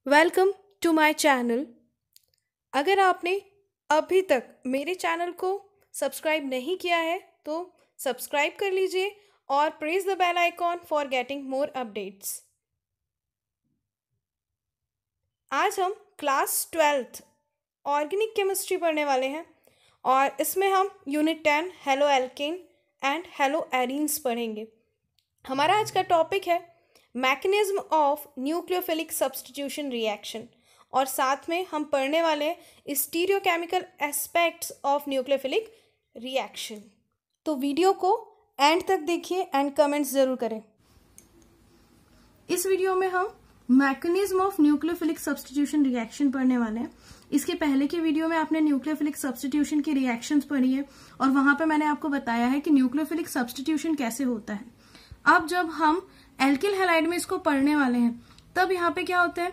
Welcome to my channel. अगर आपने अभी तक मेरे चैनल को सब्सक्राइब नहीं किया है तो सब्सक्राइब कर लीजिए और press the bell icon for getting more updates. आज हम क्लास 12th ऑर्गेनिक केमिस्ट्री पढ़ने वाले हैं और इसमें हम unit 10 halo alkane and hello arenes पढ़ेंगे। हमारा आज का टॉपिक है mechanism of nucleophilic substitution reaction और साथ में हम पढ़ने वाले हैं stereochemical aspects of nucleophilic reaction. तो वीडियो को एंड तक देखिए एंड कमेंट्स जरूर करें। इस वीडियो में हम mechanism of nucleophilic substitution reaction पढ़ने वाले हैं। इसके पहले के वीडियो में आपने न्यूक्लियोफिलिक सब्स्टिट्यूशन की रिएक्शंस पढ़ी है और वहां पे मैंने आपको बताया है कि न्यूक्लियोफिलिक सब्स्टिट्यूशन कैसे होता है। अब जब हम एल्किल हैलाइड में इसको पढ़ने वाले हैं तब यहाँ पे क्या होता है,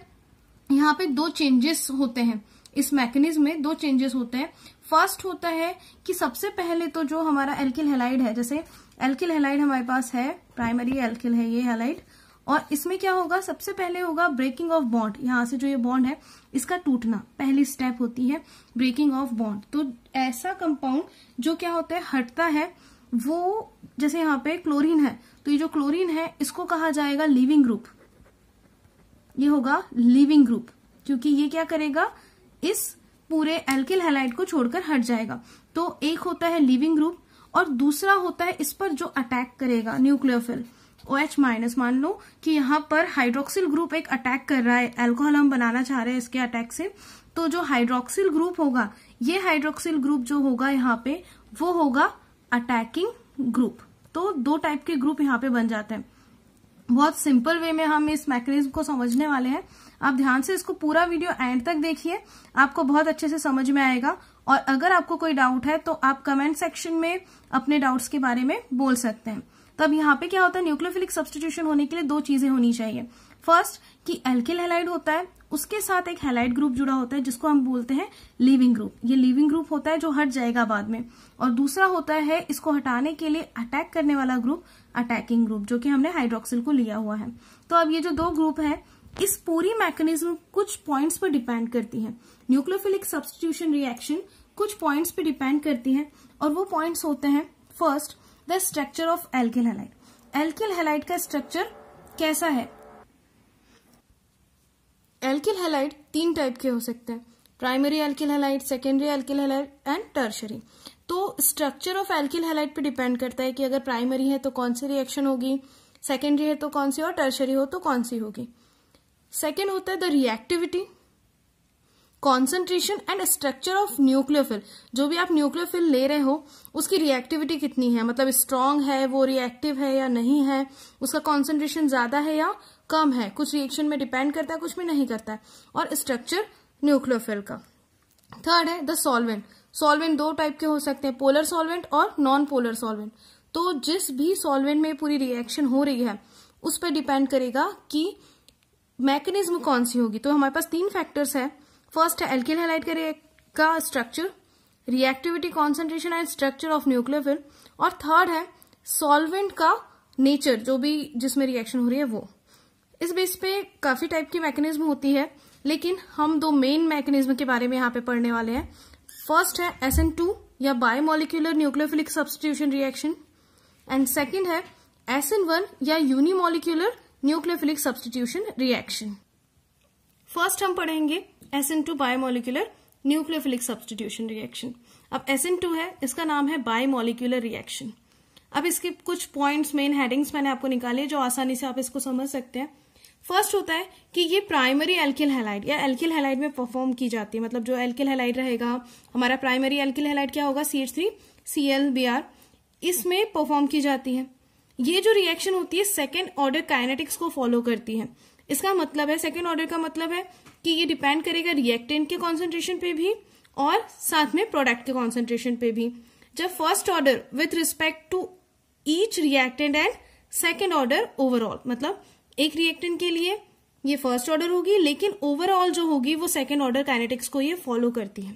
यहाँ पे दो चेंजेस होते हैं। इस मैकेनिज्म में दो चेंजेस होते हैं। फर्स्ट होता है कि सबसे पहले तो जो हमारा एल्किल हैलाइड है, जैसे एल्किल हैलाइड हमारे पास है, प्राइमरी एल्किल है ये हैलाइड, और इसमें क्या होगा, सबसे पहले होगा ब्रेकिंग ऑफ बॉन्ड। यहाँ से जो ये बॉन्ड है इसका टूटना पहली स्टेप होती है, ब्रेकिंग ऑफ बॉन्ड। तो ऐसा कंपाउंड जो क्या होता है, हटता है, वो जैसे यहाँ पे क्लोरीन है तो ये जो क्लोरीन है इसको कहा जाएगा लीविंग ग्रुप। ये होगा लीविंग ग्रुप क्योंकि ये क्या करेगा, इस पूरे एल्किल हैलाइड को छोड़कर हट जाएगा। तो एक होता है लीविंग ग्रुप और दूसरा होता है इस पर जो अटैक करेगा न्यूक्लियोफिल OH-। मान लो कि यहाँ पर हाइड्रोक्सिल ग्रुप एक अटैक कर रहा है, अल्कोहल हम बनाना चाह रहे हैं इसके अटैक से, तो जो हाइड्रोक्सिल ग्रुप होगा, ये हाइड्रोक्सिल ग्रुप जो होगा यहाँ पे वो होगा अटैकिंग ग्रुप। तो दो टाइप के ग्रुप यहाँ पे बन जाते हैं। बहुत सिंपल वे में हम इस मैकेनिज्म को समझने वाले हैं। आप ध्यान से इसको पूरा वीडियो एंड तक देखिए, आपको बहुत अच्छे से समझ में आएगा। और अगर आपको कोई डाउट है तो आप कमेंट सेक्शन में अपने डाउट्स के बारे में बोल सकते हैं। तब यहाँ पे क्या होता है, न्यूक्लियोफिलिक सब्स्टिट्यूशन होने के लिए दो चीजें होनी चाहिए। फर्स्ट कि एल्किल हैलाइड होता है, उसके साथ एक हैलाइड ग्रुप जुड़ा होता है जिसको हम बोलते हैं लीविंग ग्रुप। ये लीविंग ग्रुप होता है जो हट जाएगा बाद में। और दूसरा होता है इसको हटाने के लिए अटैक करने वाला ग्रुप, अटैकिंग ग्रुप, जो कि हमने हाइड्रोक्सिल को लिया हुआ है। तो अब ये जो दो ग्रुप है, इस पूरी मैकेनिज्म कुछ पॉइंट्स पर डिपेंड करती है। न्यूक्लियोफिलिक सब्स्टिट्यूशन रिएक्शन कुछ पॉइंट्स पे डिपेंड करती है और वो पॉइंट्स होते हैं, first the structure of alkyl halide. Alkyl halide का स्ट्रक्चर कैसा है। एल्किल हैलाइड तीन टाइप के हो सकते हैं, primary alkyl halide, secondary alkyl halide and tertiary. तो स्ट्रक्चर ऑफ एल्किल हैलाइड पे डिपेंड करता है कि अगर प्राइमरी है तो कौन सी रिएक्शन होगी, सेकेंडरी है तो कौन सी, और टर्शरी हो तो कौन सी होगी। सेकेंड होता है the reactivity, concentration and structure of nucleophile. जो भी आप न्यूक्लियोफिल ले रहे हो उसकी रिएक्टिविटी कितनी है, मतलब स्ट्रांग है, वो रिएक्टिव है या नहीं है, उसका कॉन्सेंट्रेशन ज्यादा है या कम है, कुछ रिएक्शन में डिपेंड करता है, कुछ में नहीं करता है। और स्ट्रक्चर न्यूक्लियोफिल का। थर्ड है द सॉल्वेंट। सॉल्वेंट दो टाइप के हो सकते हैं, पोलर सॉल्वेंट और नॉन पोलर सॉल्वेंट। तो जिस भी सॉल्वेंट में पूरी रिएक्शन हो रही है उस पर डिपेंड करेगा कि मैकेनिज्म कौन सी होगी। तो हमारे पास तीन फैक्टर्स है। फर्स्ट है एल्किल हैलाइड का structure, reactivity, concentration and structure of nucleophile, और थर्ड है सॉल्वेंट का नेचर, जो भी जिसमें रिएक्शन हो रही है वो। इस बेस पे काफी टाइप की मैकेनिज्म होती है, लेकिन हम दो मेन मैकेनिज्म के बारे में यहाँ पे पढ़ने वाले हैं। फर्स्ट है SN2 या biomolecular nucleophilic substitution reaction, and second है SN1 या unimolecular nucleophilic substitution reaction. First हम पढ़ेंगे SN2 biomolecular nucleophilic substitution reaction. अब SN2 है, इसका नाम है बायोमोलिक्यूलर रिएक्शन। अब इसके कुछ पॉइंट्स, मेन हेडिंग्स मैंने आपको निकाले जो आसानी से आप इसको समझ सकते हैं। फर्स्ट होता है कि ये प्राइमरी एल्किल हैलाइड या एल्किल हैलाइड में परफॉर्म की जाती है। मतलब जो एल्किल हैलाइड रहेगा, हमारा प्राइमरी एल्किल हैलाइड क्या होगा, CH3Cl Br, इसमें परफॉर्म की जाती है। ये जो रिएक्शन होती है सेकेंड ऑर्डर काइनेटिक्स को फॉलो करती है। इसका मतलब है, सेकेंड ऑर्डर का मतलब है कि ये डिपेंड करेगा रिएक्टेंट के कॉन्सेंट्रेशन पे भी और साथ में प्रोडक्ट के कॉन्सेंट्रेशन पे भी। जब first order with respect to each reactant and second order overall, मतलब एक रिएक्टेंट के लिए ये फर्स्ट ऑर्डर होगी लेकिन ओवरऑल जो होगी वो सेकेंड ऑर्डर काइनेटिक्स को ये फॉलो करती है।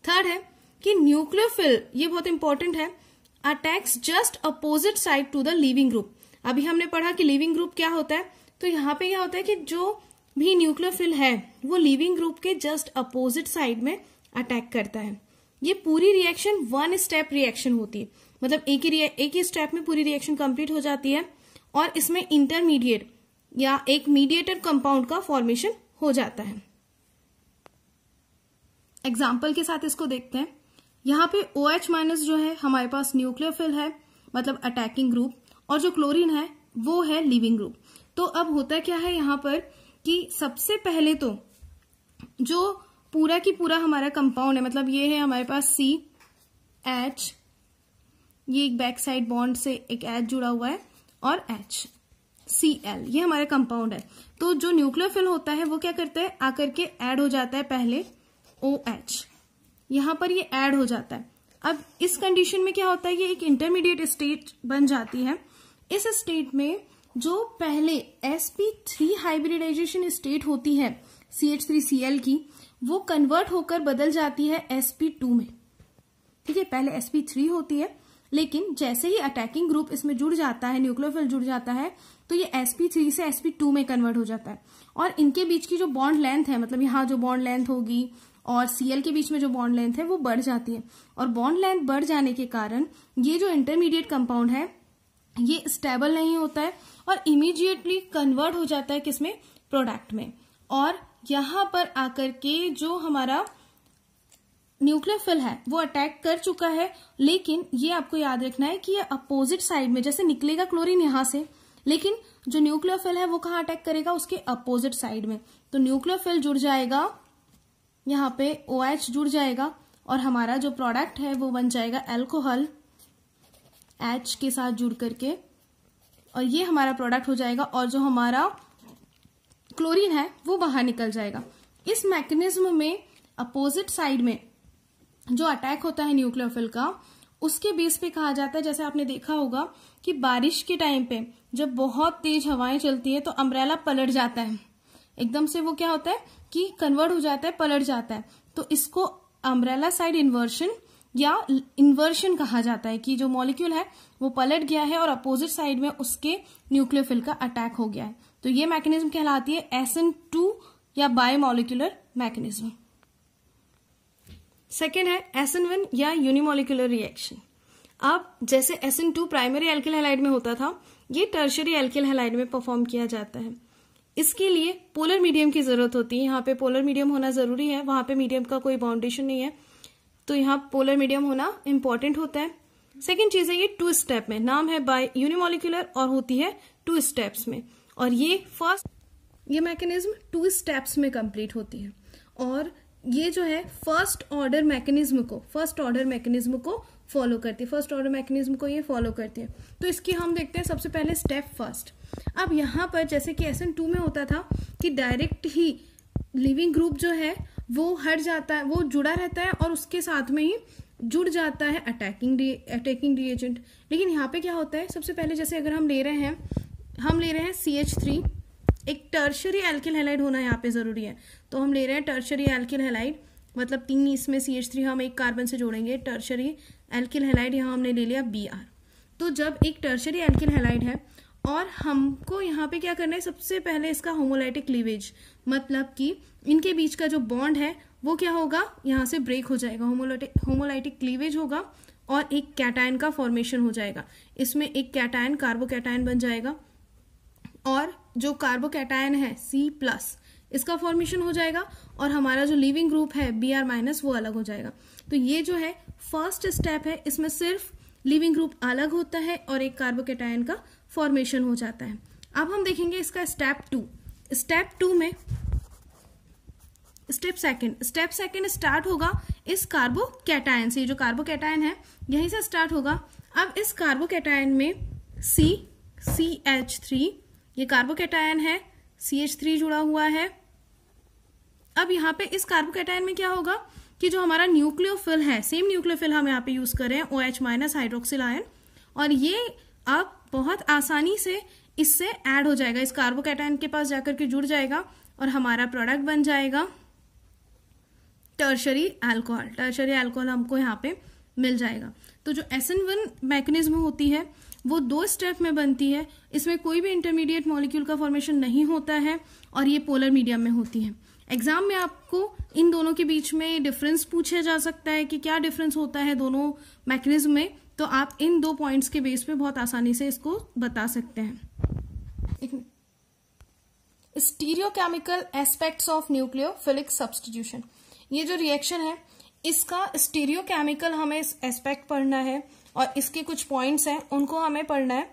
थर्ड है कि न्यूक्लियोफिल, ये बहुत इंपॉर्टेंट है, attacks just opposite side to the leaving group. अभी हमने पढ़ा कि लीविंग ग्रुप क्या होता है, तो यहाँ पे क्या होता है कि जो भी न्यूक्लियोफिल है वो लीविंग ग्रुप के जस्ट अपोजिट साइड में अटैक करता है। ये पूरी रिएक्शन वन स्टेप रिएक्शन होती है, मतलब एक ही स्टेप में पूरी रिएक्शन कंप्लीट हो जाती है और इसमें इंटरमीडिएट या एक मीडिएटर कंपाउंड का फॉर्मेशन हो जाता है। एग्जाम्पल के साथ इसको देखते हैं। यहाँ पे OH- जो है हमारे पास न्यूक्लियोफिल है, मतलब अटैकिंग ग्रुप, और जो क्लोरीन है वो है लीविंग ग्रुप। तो अब होता क्या है यहाँ पर कि सबसे पहले तो जो पूरा की पूरा हमारा कंपाउंड है, मतलब ये है हमारे पास CH, ये एक बैक साइड बॉन्ड से एक H जुड़ा हुआ है, और HCl, ये हमारा कंपाउंड है। तो जो न्यूक्लियोफिल होता है वो क्या करता है, आकर के ऐड हो जाता है पहले OH, यहां पर ये ऐड हो जाता है। अब इस कंडीशन में क्या होता है, ये एक इंटरमीडिएट स्टेट बन जाती है। इस स्टेट में जो पहले sp3 हाइब्रिडाइजेशन स्टेट होती है CH3Cl की, वो कन्वर्ट होकर बदल जाती है sp2 में। ठीक है, पहले sp3 होती है, लेकिन जैसे ही अटैकिंग ग्रुप इसमें जुड़ जाता है, न्यूक्लियोफिल जुड़ जाता है, तो ये sp3 से sp2 में कन्वर्ट हो जाता है। और इनके बीच की जो बॉन्ड लेंथ है, मतलब यहाँ जो बॉन्ड लेंथ होगी और Cl के बीच में जो बॉन्ड लेंथ है वो बढ़ जाती है, और बॉन्ड लेंथ बढ़ जाने के कारण ये जो इंटरमीडिएट कंपाउंड है ये स्टेबल नहीं होता है और इमीडिएटली कन्वर्ट हो जाता है किसमें, प्रोडक्ट में। और यहां पर आकर के जो हमारा न्यूक्लियोफिल है वो अटैक कर चुका है, लेकिन ये आपको याद रखना है कि ये अपोजिट साइड में, जैसे निकलेगा क्लोरीन यहां से, लेकिन जो न्यूक्लियोफिल है वो कहां अटैक करेगा, उसके अपोजिट साइड में। तो न्यूक्लियोफिल जुड़ जाएगा, यहाँ पे OH जुड़ जाएगा, और हमारा जो प्रोडक्ट है वो बन जाएगा अल्कोहल H के साथ जुड़ करके, और ये हमारा प्रोडक्ट हो जाएगा, और जो हमारा क्लोरीन है वो बाहर निकल जाएगा। इस मैकेनिज्म में अपोजिट साइड में जो अटैक होता है न्यूक्लियोफिल का, उसके बेस पे कहा जाता है, जैसे आपने देखा होगा कि बारिश के टाइम पे जब बहुत तेज हवाएं चलती है तो अम्ब्रेला पलट जाता है, एकदम से वो क्या होता है कि कन्वर्ट हो जाता है, पलट जाता है। तो इसको अम्ब्रेला साइड इन्वर्शन या इन्वर्शन कहा जाता है कि जो मॉलिक्यूल है वो पलट गया है और अपोजिट साइड में उसके न्यूक्लियोफिल का अटैक हो गया है। तो ये मैकेनिज्म कहलाती है SN2 या बायोमोलिकुलर मैकेनिज्म। सेकेंड है SN1 या यूनिमोलिकुलर रिएक्शन। अब जैसे SN2 प्राइमरी एल्किल हैलाइड में होता था, ये टर्शियरी एल्किल हैलाइड में परफॉर्म किया जाता है। इसके लिए पोलर मीडियम की जरूरत होती है, यहाँ पे पोलर मीडियम होना जरूरी है, वहां पे मीडियम का कोई बाउंडेशन नहीं है, तो यहाँ पोलर मीडियम होना इंपॉर्टेंट होता है। सेकेंड चीज है ये 2 स्टेप में, नाम है बाय यूनिमोलिकुलर और होती है 2 स्टेप्स में, और ये मैकेनिज्म 2 स्टेप्स में कंप्लीट होती है। और ये जो है फर्स्ट ऑर्डर मैकेनिज्म को फॉलो करती है, फर्स्ट ऑर्डर मैकेनिज्म को ये फॉलो करती है। तो इसकी हम देखते हैं सबसे पहले स्टेप फर्स्ट। अब यहाँ पर जैसे कि SN2 में होता था कि डायरेक्ट ही लिविंग ग्रुप जो है वो हट जाता है, वो जुड़ा रहता है और उसके साथ में ही जुड़ जाता है अटैकिंग रिएजेंट। लेकिन यहाँ पे क्या होता है, सबसे पहले जैसे अगर हम ले रहे हैं CH3, एक टर्शियरी एल्किल हैलाइड होना यहाँ पे जरूरी है, तो हम ले रहे हैं टर्शियरी एल्किल हैलाइड, मतलब 3 इसमें CH3 हम एक कार्बन से जोड़ेंगे, टर्शियरी एल्किल हैलाइड यहाँ हमने ले लिया Br। तो जब एक टर्शियरी एल्किल हैलाइड है और हमको यहाँ पे क्या करना है, सबसे पहले इसका होमोलाइटिक क्लीवेज, मतलब कि इनके बीच का जो बॉन्ड है वो क्या होगा, यहाँ से ब्रेक हो जाएगा, होमोलाइटिक क्लीवेज होगा और एक कैटायन का फॉर्मेशन हो जाएगा। इसमें एक कैटायन कार्बोकैटायन बन जाएगा और जो कार्बोकैटायन है C+, इसका फॉर्मेशन हो जाएगा और हमारा जो लिविंग ग्रुप है Br- वो अलग हो जाएगा। तो ये जो है फर्स्ट स्टेप है, इसमें सिर्फ लिविंग ग्रुप अलग होता है और एक कार्बोकैटायन का फॉर्मेशन हो जाता है। अब हम देखेंगे इसका स्टेप 2। स्टेप 2 में स्टेप सेकंड स्टार्ट होगा इस कार्बोकैटायन से, जो कार्बोकैटायन है यहीं से स्टार्ट होगा। अब इस कार्बोकैटायन में CH3, ये कार्बोकैटायन है, CH3 जुड़ा हुआ है। अब यहाँ पे इस कार्बोकैटायन में क्या होगा कि जो हमारा न्यूक्लियोफिल है, सेम न्यूक्लियोफिल हम यहाँ पे यूज कर रहे हैं OH- हाइड्रोक्सिल आयन, और ये अब बहुत आसानी से इससे ऐड हो जाएगा, इस कार्बोकैटायन के पास जाकर के जुड़ जाएगा और हमारा प्रोडक्ट बन जाएगा टर्शियरी अल्कोहल हमको यहाँ पे मिल जाएगा। तो जो SN1 मैकेनिज्म होती है वो 2 स्टेप में बनती है। इसमें कोई भी इंटरमीडिएट मॉलिक्यूल का फॉर्मेशन नहीं होता है और ये पोलर मीडियम में होती है। एग्जाम में आपको इन दोनों के बीच में डिफरेंस पूछा जा सकता है कि क्या डिफरेंस होता है दोनों मैकेनिज्म में, तो आप इन 2 पॉइंट्स के बेस पे बहुत आसानी से इसको बता सकते हैं। Stereochemical aspects of nucleophilic substitution, ये जो रिएक्शन है इसका स्टीरियोकेमिकल हमें एस्पेक्ट पढ़ना है और इसके कुछ पॉइंट्स हैं उनको हमें पढ़ना है।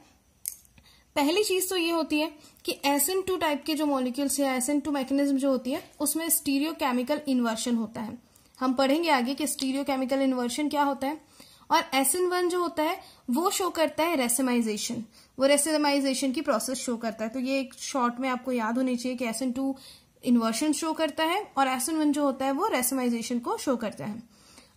पहली चीज तो ये होती है कि SN2 टाइप के जो मॉलिक्यूल्स या SN2 मैकेनिज्म जो होती है उसमें स्टीरियोकेमिकल इन्वर्शन होता है। हम पढ़ेंगे आगे कि स्टीरियोकेमिकल इन्वर्शन क्या होता है। और SN1 जो होता है वो शो करता है रेसिमाइजेशन, वो रेसिमाइजेशन की प्रोसेस शो करता है। तो ये एक शॉर्ट में आपको याद होनी चाहिए कि SN2 इन्वर्शन शो करता है और SN1 जो होता है वो रेसिमाइजेशन को शो करता है।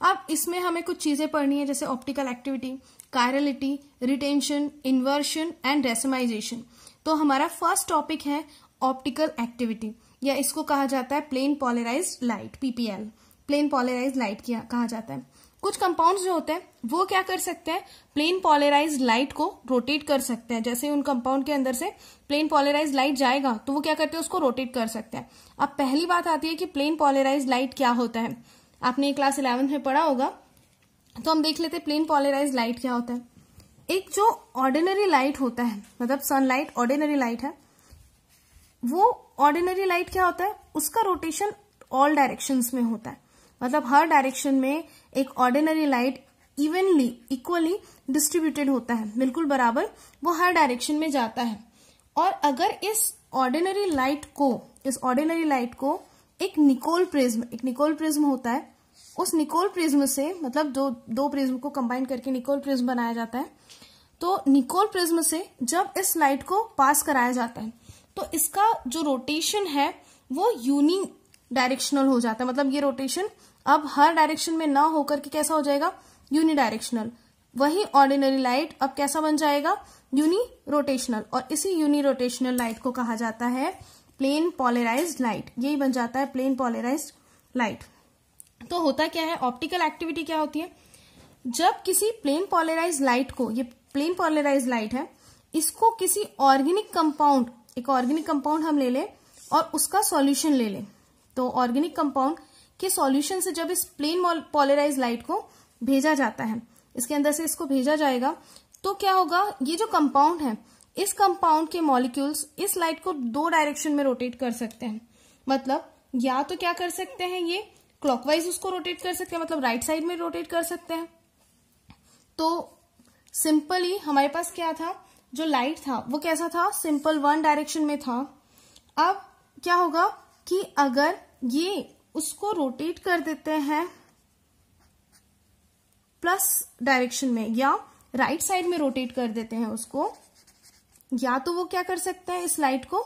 अब इसमें हमें कुछ चीजें पढ़नी है जैसे optical activity, chirality, retention, inversion and racemization. तो हमारा फर्स्ट टॉपिक है ऑप्टिकल एक्टिविटी, या इसको कहा जाता है plane polarized light, PPL, plane polarized light कहा जाता है। कुछ कंपाउंड्स जो होते हैं वो क्या कर सकते हैं, प्लेन पोलराइज्ड लाइट को रोटेट कर सकते हैं। जैसे उन कंपाउंड के अंदर से प्लेन पोलराइज्ड लाइट जाएगा तो वो क्या करते हैं, उसको रोटेट कर सकते हैं। अब पहली बात आती है कि प्लेन पोलराइज्ड लाइट क्या होता है। आपने क्लास 11 में पढ़ा होगा, तो हम देख लेते हैं प्लेन पोलराइज्ड लाइट क्या होता है। एक जो ऑर्डिनरी लाइट होता है, मतलब सनलाइट ऑर्डिनरी लाइट है, वो ऑर्डिनरी लाइट क्या होता है, उसका रोटेशन ऑल डायरेक्शंस में होता है। मतलब हर डायरेक्शन में एक ordinary light evenly equally distributed होता है, बिल्कुल बराबर वो हर डायरेक्शन में जाता है। और अगर इस ऑर्डिनरी लाइट को एक निकोल प्रिज्म होता है, उस निकोल प्रिज्म से, मतलब दो प्रिज्म को कंबाइन करके निकोल प्रिज्म बनाया जाता है। तो निकोल प्रिज्म से जब इस लाइट को पास कराया जाता है तो इसका जो रोटेशन है वो यूनि डायरेक्शनल हो जाता है। मतलब ये रोटेशन अब हर डायरेक्शन में ना होकर के कैसा हो जाएगा, यूनि डायरेक्शनल। वही ऑर्डिनरी लाइट अब कैसा बन जाएगा, यूनि रोटेशनल। और इसी यूनि रोटेशनल लाइट को कहा जाता है प्लेन पोलराइज्ड लाइट। यही बन जाता है प्लेन पोलराइज्ड लाइट। तो होता क्या है, ऑप्टिकल एक्टिविटी क्या होती है, जब किसी प्लेन पोलराइज्ड लाइट को, ये प्लेन पोलराइज्ड लाइट है, इसको किसी ऑर्गेनिक कंपाउंड, एक ऑर्गेनिक कंपाउंड हम ले लें और उसका सॉल्यूशन ले लें, तो ऑर्गेनिक कंपाउंड के सॉल्यूशन से जब इस प्लेन पोलराइज्ड लाइट को भेजा जाता है, इसके अंदर से इसको भेजा जाएगा, तो क्या होगा, ये जो कंपाउंड है, इस कंपाउंड के मॉलिक्यूल्स इस लाइट को 2 डायरेक्शन में रोटेट कर सकते हैं। मतलब या तो क्या कर सकते हैं, ये क्लॉकवाइज उसको रोटेट कर सकते हैं, मतलब राइट साइड में रोटेट कर सकते हैं। तो सिंपली हमारे पास क्या था, जो लाइट था वो कैसा था, सिंपल 1 डायरेक्शन में था। अब क्या होगा कि अगर ये उसको रोटेट कर देते हैं प्लस डायरेक्शन में या राइट साइड में रोटेट कर देते हैं उसको, या तो वो क्या कर सकते हैं, इस लाइट को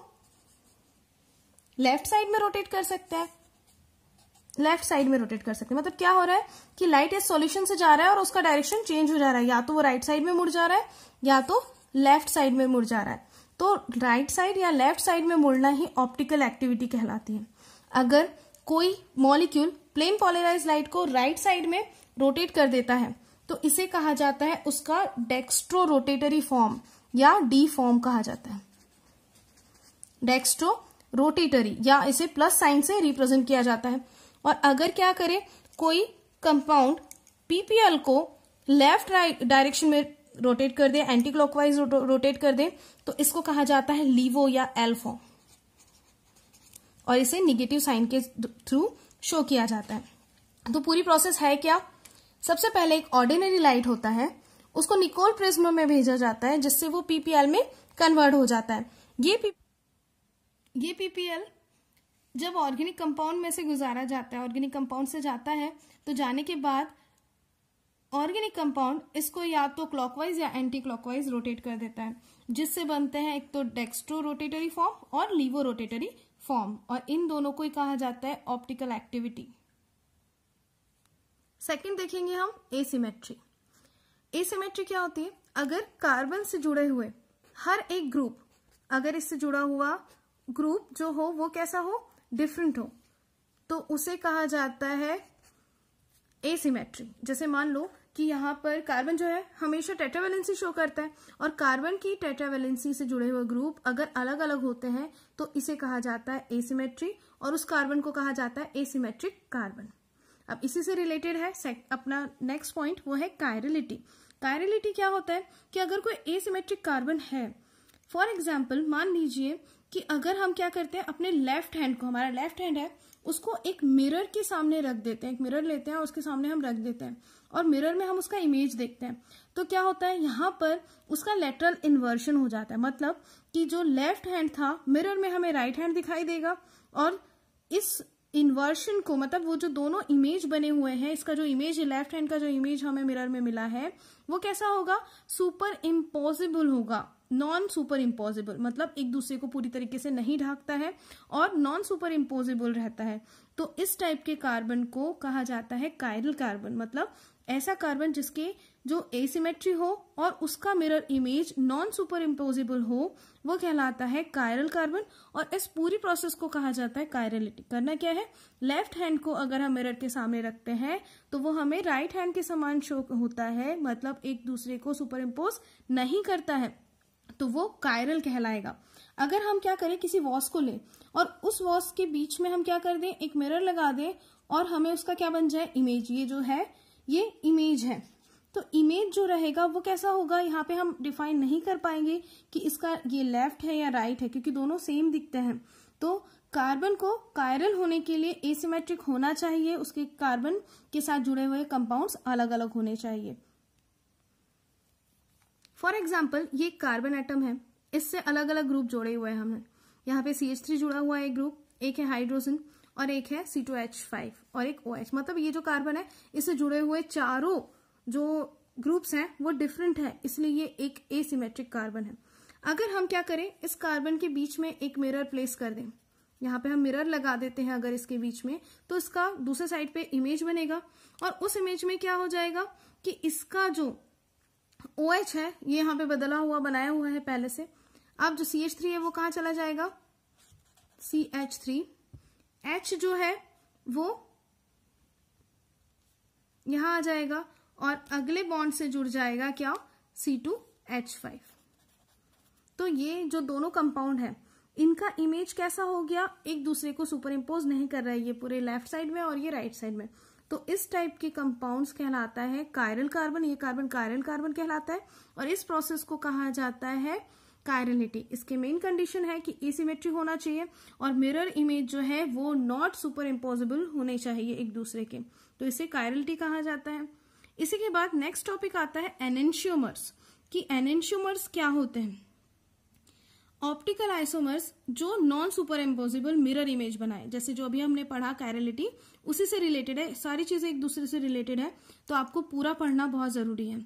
लेफ्ट साइड में रोटेट कर सकते हैं, मतलब क्या हो रहा है कि लाइट इस सॉल्यूशन से जा रहा है और उसका डायरेक्शन चेंज हो जा रहा है, या तो वो राइट साइड में मुड़ जा रहा है या तो लेफ्ट साइड में मुड़ जा रहा है। तो राइट साइड या लेफ्ट साइड में मुड़ना ही ऑप्टिकल एक्टिविटी कहलाती है। अगर कोई मॉलिक्यूल प्लेन पोलराइज्ड लाइट को राइट साइड में रोटेट कर देता है तो इसे कहा जाता है उसका डेक्स्ट्रो रोटेटरी फॉर्म या डी फॉर्म कहा जाता है, डेक्स्ट्रो रोटेटरी, या इसे प्लस साइन से रिप्रेजेंट किया जाता है। और अगर क्या करे, कोई कंपाउंड PPL को लेफ्ट राइट डायरेक्शन में रोटेट कर दे, एंटी क्लॉकवाइज रोटेट कर दे, तो इसको कहा जाता है लीवो या एल फॉर्म, और इसे निगेटिव साइन के थ्रू शो किया जाता है। तो पूरी प्रोसेस है क्या, सबसे पहले एक ऑर्डिनरी लाइट होता है, उसको निकोल प्रिज्म में भेजा जाता है जिससे वो PPL में कन्वर्ट हो जाता है। ये PPL जब ऑर्गेनिक कंपाउंड में से गुजारा जाता है, ऑर्गेनिक कंपाउंड से जाता है, तो जाने के बाद ऑर्गेनिक कंपाउंड इसको या तो क्लॉकवाइज या एंटी क्लॉकवाइज रोटेट कर देता है, जिससे बनते हैं एक तो डेक्स्ट्रो रोटेटरी फॉर्म और लीवो रोटेटरी फॉर्म, और इन दोनों को ही कहा जाता है ऑप्टिकल एक्टिविटी। सेकंड देखेंगे हम एसिमेट्री। एसिमेट्री क्या होती है, अगर कार्बन से जुड़े हुए हर एक ग्रुप, अगर इससे जुड़ा हुआ ग्रुप जो हो वो कैसा हो, डिफरेंट हो, तो उसे कहा जाता है एसिमेट्री। जैसे मान लो कि यहाँ पर कार्बन जो है हमेशा टेट्रावैलेंसी शो करता है, और कार्बन की टेट्रावैलेंसी से जुड़े हुए ग्रुप अगर अलग अलग होते हैं तो इसे कहा जाता है एसिमेट्री, और उस कार्बन को कहा जाता है एसिमेट्रिक कार्बन। अब इसी से रिलेटेड है अपना नेक्स्ट पॉइंट, वो है कायरलिटी। कायरलिटी क्या होता है कि अगर कोई एसिमेट्रिक कार्बन है, फॉर एग्जाम्पल मान लीजिए कि अगर हम क्या करते हैं, अपने लेफ्ट हैंड को, हमारा लेफ्ट हैंड है उसको एक मिरर के सामने रख देते हैं, एक मिरर लेते हैं और उसके सामने हम रख देते हैं और मिरर में हम उसका इमेज देखते हैं, तो क्या होता है यहाँ पर उसका लेटरल इन्वर्शन हो जाता है। मतलब कि जो लेफ्ट हैंड था मिरर में हमें राइट हैंड दिखाई देगा, और इस इन्वर्शन को, मतलब वो जो दोनों इमेज बने हुए हैं, इसका जो इमेज है लेफ्ट हैंड का, जो इमेज हमें मिरर में मिला है वो कैसा होगा, सुपर इम्पॉसिबल होगा, नॉन सुपर इम्पॉसिबल, मतलब एक दूसरे को पूरी तरीके से नहीं ढकता है और नॉन सुपर इम्पॉसिबल रहता है। तो इस टाइप के कार्बन को कहा जाता है कायरल कार्बन, मतलब ऐसा कार्बन जिसके जो एसिमेट्री हो और उसका mirror image non super imposable हो, वो कहलाता है कायरल कार्बन। और इस पूरी प्रोसेस को कहा जाता है कायरलिटी। करना क्या है, लेफ्ट हैंड को अगर हम मिरर के सामने रखते हैं तो वो हमें राइट हैंड के समान शो होता है, मतलब एक दूसरे को सुपर इम्पोज नहीं करता है, तो वो कायरल कहलाएगा। अगर हम क्या करें, किसी वॉस को लें और उस वॉस के बीच में हम क्या कर दें, एक मिरर लगा दें और हमें उसका क्या बन जाए, इमेज। ये जो है ये इमेज है, तो इमेज जो रहेगा वो कैसा होगा, यहाँ पे हम डिफाइन नहीं कर पाएंगे कि इसका ये लेफ्ट है या राइट है, क्योंकि दोनों सेम दिखते हैं। तो कार्बन को कायरल होने के लिए एसिमेट्रिक होना चाहिए, उसके कार्बन के साथ जुड़े हुए कंपाउंड्स अलग अलग होने चाहिए। फॉर एग्जाम्पल ये कार्बन एटम है, इससे अलग अलग ग्रुप जोड़े हुए हैं हमने। यहाँ पे CH3 जुड़ा हुआ है एक ग्रुप, एक है हाइड्रोजन और एक है C2H5 और एक OH। मतलब ये जो कार्बन है इससे जुड़े हुए चारों जो ग्रुप्स हैं वो डिफरेंट है, इसलिए ये एक एसिमेट्रिक कार्बन है। अगर हम क्या करें, इस कार्बन के बीच में एक मिरर प्लेस कर दें, यहाँ पे हम मिरर लगा देते हैं अगर इसके बीच में, तो इसका दूसरे साइड पे इमेज बनेगा और उस इमेज में क्या हो जाएगा कि इसका जो OH है ये यहाँ पे बदला हुआ बनाया हुआ है पहले से। अब जो CH3 है वो कहाँ चला जाएगा, CH3, H जो है वो यहां आ जाएगा और अगले बॉन्ड से जुड़ जाएगा क्या, C2H5। तो ये जो दोनों कंपाउंड है इनका इमेज कैसा हो गया, एक दूसरे को सुपर इम्पोज नहीं कर रहा है, ये पूरे लेफ्ट साइड में और ये राइट साइड में। तो इस टाइप के कंपाउंड्स कहलाता है कायरल कार्बन, ये कार्बन कायरल कार्बन कहलाता है और इस प्रोसेस को कहा जाता है कायरलिटी। इसके मेन कंडीशन है कि एसिमेट्री होना चाहिए और मिरर इमेज जो है वो नॉट सुपर इम्पोजिबल होने चाहिए एक दूसरे के, तो इसे कायरलिटी कहा जाता है। इसी के बाद नेक्स्ट टॉपिक आता है एनेंशियोमर्स, कि एनेंशियोमर्स क्या होते हैं। ऑप्टिकल आइसोमर्स जो non super imposable mirror image बनाए, जैसे जो अभी हमने पढ़ा कायरलिटी, उसी से रिलेटेड है, सारी चीजें एक दूसरे से रिलेटेड है, तो आपको पूरा पढ़ना बहुत जरूरी है।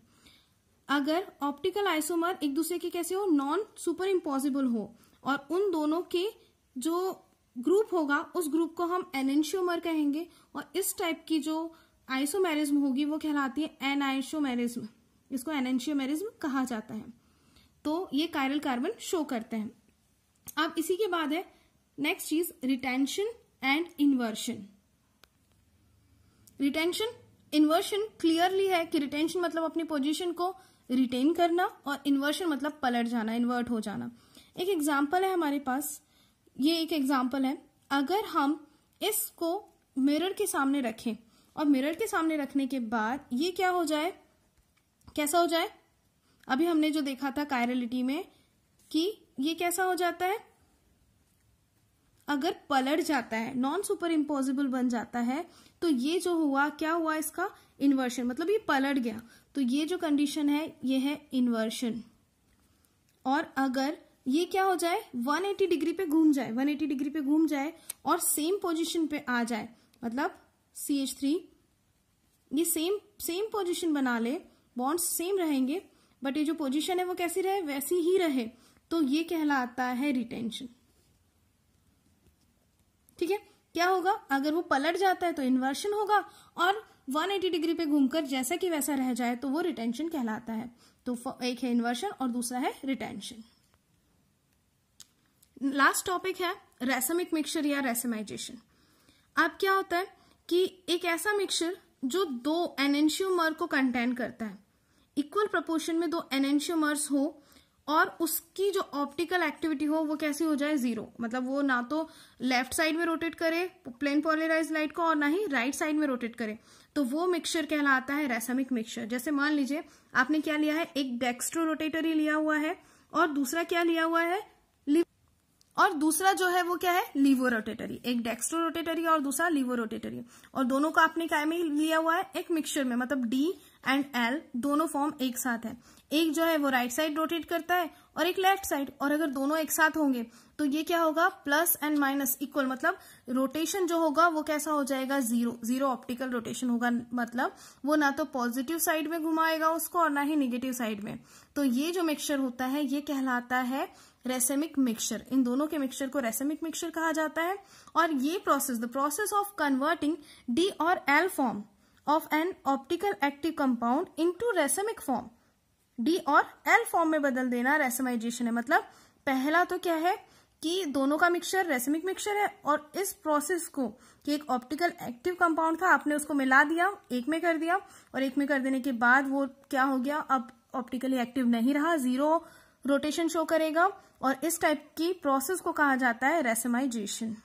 अगर ऑप्टिकल आइसोमर एक दूसरे के कैसे हो, नॉन सुपर इम्पॉसिबल हो, और उन दोनों के जो ग्रुप होगा उस ग्रुप को हम एनेंशियोमर कहेंगे, और इस टाइप की जो आइसोमेरिज्म होगी वो कहलाती है एनाइसोमेरिज्म, इसको एनेंशियोमेरिज्म कहा जाता है। तो ये कायरल कार्बन शो करते हैं। अब इसी के बाद है नेक्स्ट चीज, retention and inversion. Retention, inversion clearly है कि रिटेंशन मतलब अपनी पोजीशन को रिटेन करना और इन्वर्शन मतलब पलट जाना, इन्वर्ट हो जाना। एक एग्जाम्पल है हमारे पास, ये एक एग्जाम्पल है, अगर हम इसको मिरर के सामने रखें और मिरर के सामने रखने के बाद ये क्या हो जाए, कैसा हो जाए, अभी हमने जो देखा था कायरलिटी में कि ये कैसा हो जाता है, अगर पलट जाता है, नॉन सुपर इम्पोजिबल बन जाता है, तो ये जो हुआ क्या हुआ, इसका इन्वर्शन, मतलब ये पलट गया, तो ये जो कंडीशन है ये है इन्वर्शन। और अगर ये क्या हो जाए, 180 डिग्री पे घूम जाए, 180 डिग्री पे घूम जाए और सेम पोजीशन पे आ जाए, मतलब CH3 ये सेम पोजीशन बना ले, बॉन्ड्स सेम रहेंगे बट ये जो पोजीशन है वो कैसी रहे, वैसी ही रहे, तो ये कहलाता है रिटेंशन। ठीक है, क्या होगा, अगर वो पलट जाता है तो इन्वर्शन होगा और 180 डिग्री पे घूमकर जैसा कि वैसा रह जाए तो वो रिटेंशन कहलाता है। तो एक है इन्वर्शन और दूसरा है रिटेंशन। लास्ट टॉपिक है रेसमिक मिक्सचर या रेसमाइजेशन। अब क्या होता है कि एक ऐसा मिक्सचर जो 2 एनेंशियोमर को कंटेन करता है, इक्वल प्रोपोर्शन में 2 एनेंशियोमर्स हो और उसकी जो ऑप्टिकल एक्टिविटी हो वो कैसी हो जाए, 0, मतलब वो ना तो लेफ्ट साइड में रोटेट करे प्लेन पोलराइज लाइट को और ना ही राइट साइड में रोटेट करे, तो वो मिक्सचर कहलाता है रेसमिक मिक्सचर। जैसे मान लीजिए आपने क्या लिया है, एक डेक्स्ट्रो रोटेटरी लिया हुआ है और दूसरा क्या लिया हुआ है, और दूसरा जो है वो क्या है, लीवो रोटेटरी। एक डेक्स्ट्रो रोटेटरी और दूसरा लीवो रोटेटरी, और दोनों का आपने क्या में लिया हुआ है, एक मिक्सचर में, मतलब डी एंड एल दोनों फॉर्म एक साथ है। एक जो है वो राइट साइड रोटेट करता है और एक लेफ्ट साइड, और अगर दोनों एक साथ होंगे तो ये क्या होगा, प्लस एंड माइनस इक्वल, मतलब रोटेशन जो होगा वो कैसा हो जाएगा, 0 ऑप्टिकल रोटेशन होगा, मतलब वो ना तो पॉजिटिव साइड में घुमाएगा उसको और ना ही नेगेटिव साइड में। तो ये जो मिक्सचर होता है ये कहलाता है रेसेमिक मिक्सचर। इन दोनों के मिक्सचर को रेसेमिक मिक्सचर कहा जाता है। और ये process, the process of converting D और L form of an optical active compound into racemic form, D और एल फॉर्म में बदल देना रेसेमाइजेशन है। मतलब पहला तो क्या है कि दोनों का मिक्सचर रेसेमिक मिक्सचर है, और इस प्रोसेस को कि एक ऑप्टिकल एक्टिव कंपाउंड था, आपने उसको मिला दिया, एक में कर दिया, और एक में कर देने के बाद वो क्या हो गया, अब ऑप्टिकली एक्टिव नहीं रहा, 0 रोटेशन शो करेगा, और इस टाइप की प्रोसेस को कहा जाता है रेसेमाइजेशन।